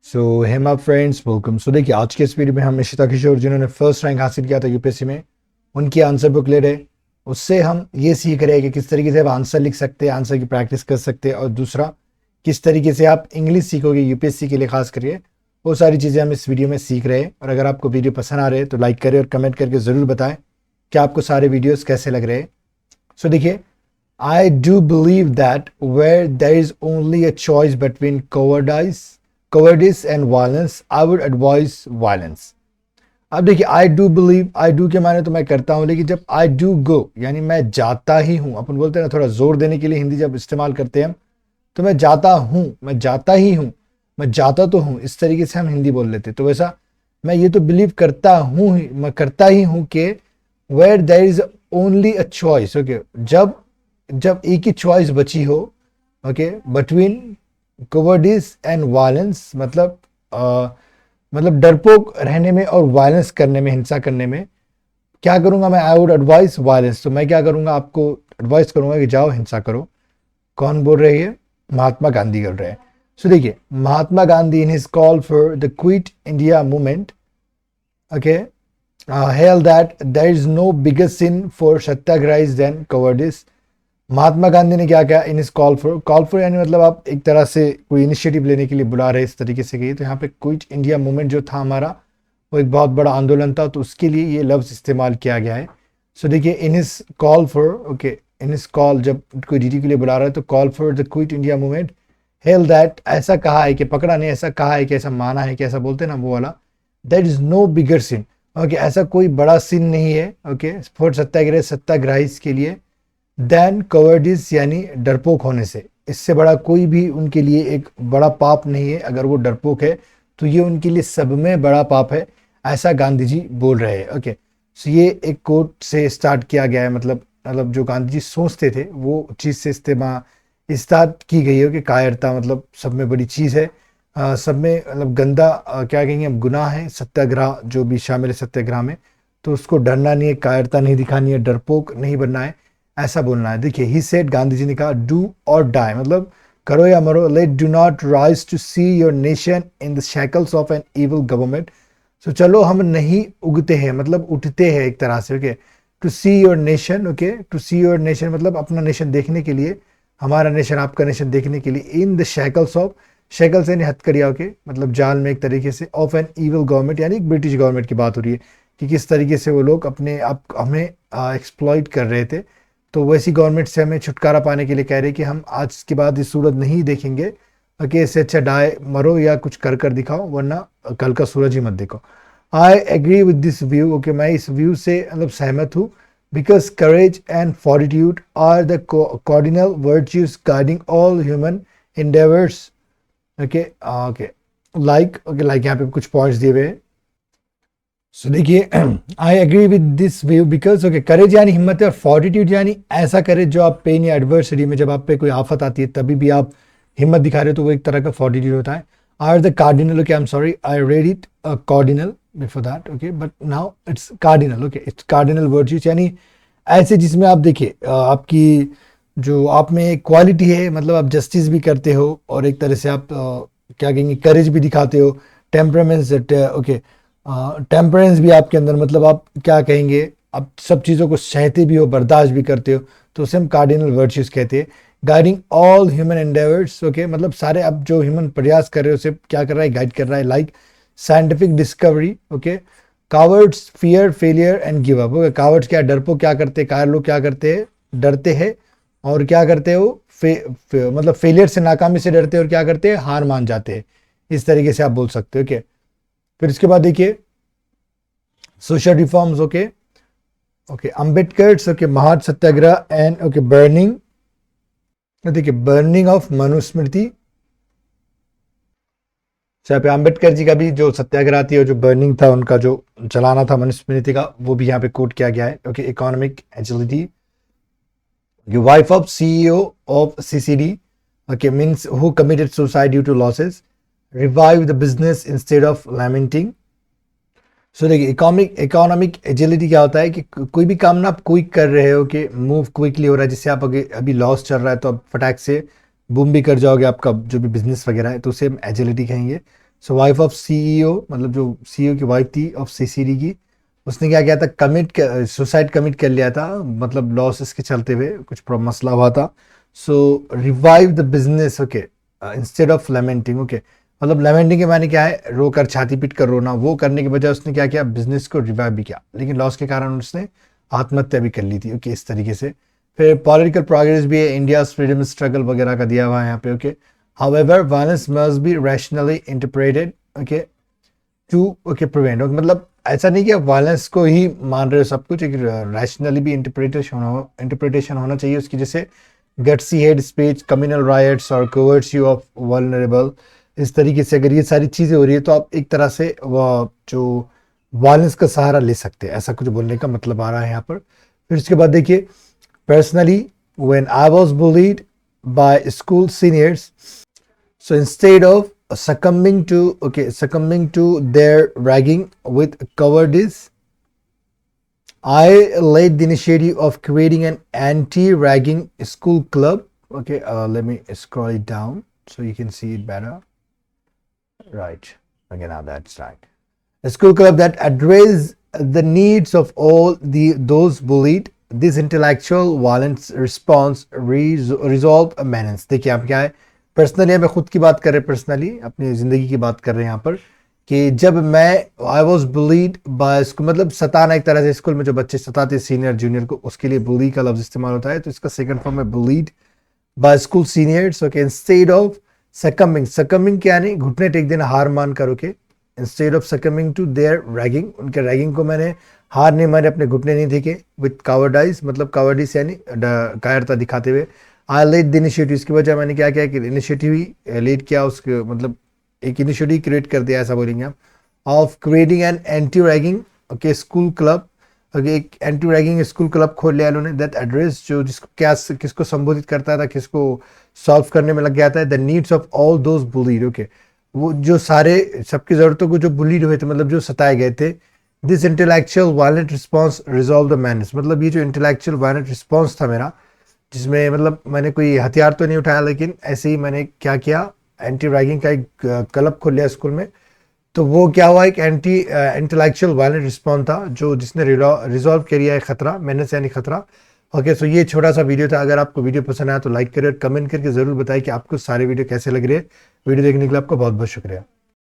सो Hema friends welcome. सो देखिए आज के इस वीडियो में हम इशिता किशोर जिन्होंने फर्स्ट रैंक हासिल किया था यूपीएससी में, उनकी आंसर बुक ले रहे। उससे हम ये सीख रहे हैं कि किस तरीके से आप आंसर लिख सकते हैं, आंसर की प्रैक्टिस कर सकते हैं, और दूसरा किस तरीके से आप इंग्लिश सीखोगे यूपीएससी के लिए खास करके। वो सारी चीज़ें हम इस वीडियो में सीख रहे हैं। और अगर आपको वीडियो पसंद आ रहे हैं तो लाइक करें और कमेंट करके ज़रूर बताएं कि आपको सारे वीडियोज़ कैसे लग रहे हैं। सो देखिए, I do believe that where there is only a choice between cowardice and violence, I would advise violence. अब देखिए, I do believe, I do के माने तो मैं करता हूँ, लेकिन जब I do go यानी मैं जाता ही हूँ, अपन बोलते हैं ना थोड़ा जोर देने के लिए हिंदी जब इस्तेमाल करते हैं हम, तो मैं जाता हूँ, मैं जाता ही हूँ, मैं जाता तो हूँ, इस तरीके से हम हिंदी बोल लेते। तो वैसा मैं ये तो बिलीव करता हूँ ही, मैं करता ही हूँ कि where there is only a choice, okay, जब जब एक ही चॉइस बची हो, okay, between cowardice and violence, मतलब डरपोक रहने में और वायलेंस करने में, हिंसा करने में, क्या करूंगा मैं? I would advise violence. तो मैं क्या करूंगा? आपको एडवाइस करूंगा कि जाओ हिंसा करो। कौन बोल रहे हैं? महात्मा गांधी कर रहे हैं। सो देखिए, Mahatma Gandhi in his call for the quit India movement, okay, held that there is no bigger sin for satyagrahis than cowardice। Mahatma Gandhi ने क्या किया? इन इस कॉल फॉर यानी मतलब आप एक तरह से कोई इनिशिएटिव लेने के लिए बुला रहे, इस तरीके से कहिए। तो यहाँ पे क्विट इंडिया मूवमेंट जो था हमारा, वो एक बहुत बड़ा आंदोलन था, तो उसके लिए ये लफ्ज इस्तेमाल किया गया है। सो देखिए, इन इस कॉल फॉर, ओके, इन इस कॉल जब कोई डीडी के लिए बुला रहा है तो call for the quit India movement, hello that, ऐसा कहा है कि, पकड़ा नहीं, ऐसा कहा है कि, ऐसा माना है कि, ऐसा बोलते हैं ना वो वाला, that is no bigger sin, okay, ऐसा कोई बड़ा सिन नहीं है, ओके, फॉर सत्याग्रह, सत्याग्रहीज के लिए, देन कवर्डिस यानी डरपोक होने से। इससे बड़ा कोई भी उनके लिए एक बड़ा पाप नहीं है। अगर वो डरपोक है तो ये उनके लिए सब में बड़ा पाप है, ऐसा गांधी जी बोल रहे हैं। ओके, सो ये एक कोट से स्टार्ट किया गया है। मतलब जो गांधी जी सोचते थे वो चीज़ से स्टार्ट की गई है कि कायरता मतलब सब में बड़ी चीज़ है, सब में मतलब गंदा, क्या कहेंगे हम, गुनाह है। सत्याग्रह जो भी शामिल है सत्याग्रह में, तो उसको डरना नहीं है, कायरता नहीं दिखानी है, डरपोक नहीं बनना है, ऐसा बोलना है। देखिए, ही सेड, गांधी जी ने कहा, डू और डाई, मतलब करो या मरो, let do not rise to see your nation in the shackles of an evil government. So चलो हम नहीं उगते हैं, मतलब उठते हैं एक तरह से, okay, to see your nation, okay, to see your nation मतलब अपना नेशन देखने के लिए, हमारा नेशन, आपका नेशन देखने के लिए, इन द शैकल्स ऑफ, शैकल से हथकड़िया के मतलब जाल में एक तरीके से, ऑफ एन इविल गवर्नमेंट यानी ब्रिटिश गवर्नमेंट की बात हो रही है कि किस तरीके से वो लोग अपने आप हमें एक्सप्लॉइट कर रहे थे। तो वैसी गवर्नमेंट से हमें छुटकारा पाने के लिए कह रहे कि हम आज के बाद इस सूरत नहीं देखेंगे, कि इससे अच्छा डाय मरो या कुछ कर कर दिखाओ, वरना कल का सूरज ही मत देखो। I agree with this view, okay, मैं इस व्यू से मतलब सहमत हूँ, because courage and fortitude are the cardinal virtues guiding all human endeavors, okay, okay, like यहाँ पे कुछ पॉइंट्स दिए हुए हैं। सो देखिए, I agree with this view because, okay, courage यानी हिम्मत है, और फॉर्टिट्यूड यानी ऐसा करेज जो आप पेन या एडवर्सरी में, जब आप पे कोई आफत आती है तभी भी आप हिम्मत दिखा रहे हो, तो वो एक तरह का फॉर्टिट्यूड होता है। Are the cardinal, okay, I am sorry, I read it cardinal before that, okay, but now it's cardinal, okay, it's cardinal virtues यानी ऐसे जिसमें आप देखिए आपकी जो आप में एक क्वालिटी है, मतलब आप जस्टिस भी करते हो और एक तरह से आप क्या कहेंगे, करेज भी दिखाते हो, टेम्परामेंस, ओके, टेम्परेंस भी आपके अंदर, मतलब आप क्या कहेंगे, आप सब चीज़ों को सहते भी हो, बर्दाश्त भी करते हो, तो उसे हम कार्डिनल वर्च्यूज कहते हैं। Guiding all human endeavours, okay, मतलब सारे अब जो ह्यूमन प्रयास कर रहे हो उसे क्या कर रहा है? गाइड कर रहा है। Like scientific discovery, okay, cowards fear failure and give up, okay, cowards क्या, डरपोक क्या करते हैं, कायर लोग क्या करते हैं? डरते हैं, और क्या करते हो? मतलब फेलियर से, नाकामी से डरते हैं, और क्या करते हैं? हार मान जाते हैं। इस तरीके से आप बोल सकते हो, ओके। फिर इसके बाद देखिए, social reforms, okay, okay, Ambedkar, okay, महान सत्याग्रह एंड, ओके, बर्निंग, देखिए, बर्निंग ऑफ मनुस्मृति। यहाँ पे अम्बेडकर जी का भी जो सत्याग्रह थी और जो बर्निंग था उनका, जो चलाना था मनुस्मृति का, वो भी यहाँ पे कोट किया गया है। Okay, economic agility, wife of CEO of CCD, okay, means who committed suicide due to losses, revive the business instead of lamenting. So देखिए, इकोनॉमिक एजिलिटी क्या होता है कि कोई भी काम ना आप क्विक कर रहे हो, कि मूव क्विकली हो रहा है, जिससे आप अभी लॉस चल रहा है तो आप फटाक से बूम भी कर जाओगे, आपका जो भी बिजनेस वगैरह है, तो उसे हम एजिलिटी कहेंगे। सो वाइफ ऑफ सीईओ, मतलब जो सीईओ की वाइफ थी ऑफ सीसीडी की, उसने क्या किया था, सुसाइड कमिट कर लिया था, मतलब लॉसेस के चलते हुए कुछ मसला हुआ था। So revive the business, okay, instead of lamenting, okay, मतलब लेमेंटिंग के माने क्या है, रोकर छाती पीट कर रोना, वो करने के बजाय उसने क्या किया, बिजनेस को रिवाइव भी किया, लेकिन लॉस के कारण उसने आत्महत्या भी कर ली थी, ओके, इस तरीके से। फिर पॉलिटिकल प्रोग्रेस भी है, इंडिया फ्रीडम स्ट्रगल वगैरह का दिया हुआ है यहाँ पे, okay. However violence must be rationally interpreted, okay, to, okay, prevent, मतलब ऐसा नहीं कि आप वायलेंस को ही मान रहे हो सब कुछ, एक रैशनली भी इंटरप्रिटेशन होना चाहिए उसकी, जैसे gutsy head speech, communal riots और कवर्ट्स ऑफ वल्नरेबल, इस तरीके से अगर ये सारी चीज़ें हो रही है तो आप एक तरह से वो जो वायलेंस का सहारा ले सकते हैं, ऐसा कुछ बोलने का मतलब आ रहा है यहाँ पर। फिर उसके बाद देखिए, personally when I was bullied by school seniors, so instead of succumbing to their ragging with cowardice, I led the initiative of creating an anti-ragging school club. Okay, let me scroll it down so you can see it better. Right. Okay, now that's right. A school club that address the needs of all those bullied. This intellectual violence response resolve a menace. देखिए आप क्या है, personally मैं खुद की बात कर रहे हैं, पर्सनली अपनी ज़िंदगी की बात कर रहे हैं यहाँ पर, कि जब मैं I was bullied by school, मतलब सताना एक तरह से, स्कूल में जो बच्चे सताते सीनियर जूनियर को, उसके लिए बुली का लफ्ज़ इस्तेमाल होता है, तो इसका सेकंड फॉर्म है bullied by school seniors, okay, instead of succumbing क्या नहीं, घुटने टेक देना, हार मान कर, okay, instead of succumbing to their ragging, उनके रैगिंग को मैंने हार नहीं माने, अपने घुटने नहीं थे, विथ कावर्डाइज, मतलब कावर्डिस यानी कायरता दिखाते हुए, आई लेड द इनिशिएटिव, इसकी वजह मैंने क्या किया कि इनिशिएटिव ही लीड किया, उसके मतलब एक इनिशिएटिव क्रिएट कर दिया, ऐसा बोलेंगे आप, of creating an anti ragging, okay, school club, okay, एक एंटी रैगिंग स्कूल क्लब खोल लिया उन्होंने, दैट एड्रेस, जो जिसको क्या किसको संबोधित करता था, किसको सॉल्व करने में लग गया था, the needs of all those bullied, okay, वो जो सारे सबकी ज़रूरतों को जो बुलीड हुए थे, मतलब जो सताए गए थे। This intellectual violent response resolve the menace, मतलब ये जो इंटेलेक्चुअल वायलेंट रिस्पॉन्स था मेरा, जिसमें मतलब मैंने कोई हथियार तो नहीं उठाया, लेकिन ऐसे ही मैंने क्या किया, एंटी रैगिंग का एक क्लब खोल लिया स्कूल में, तो वो क्या हुआ, एक एंटी इंटेलेक्चुअल वायलेंट रिस्पॉन्स था, जो जिसने रिजॉल्व किया है खतरा, मैनेस यानी खतरा। ओके, सो ये छोटा सा वीडियो था, अगर आपको वीडियो पसंद आया तो लाइक करें और कमेंट करके ज़रूर बताएं कि आपको सारे वीडियो कैसे लग रहे हैं। वीडियो देखने के लिए आपको बहुत बहुत शुक्रिया।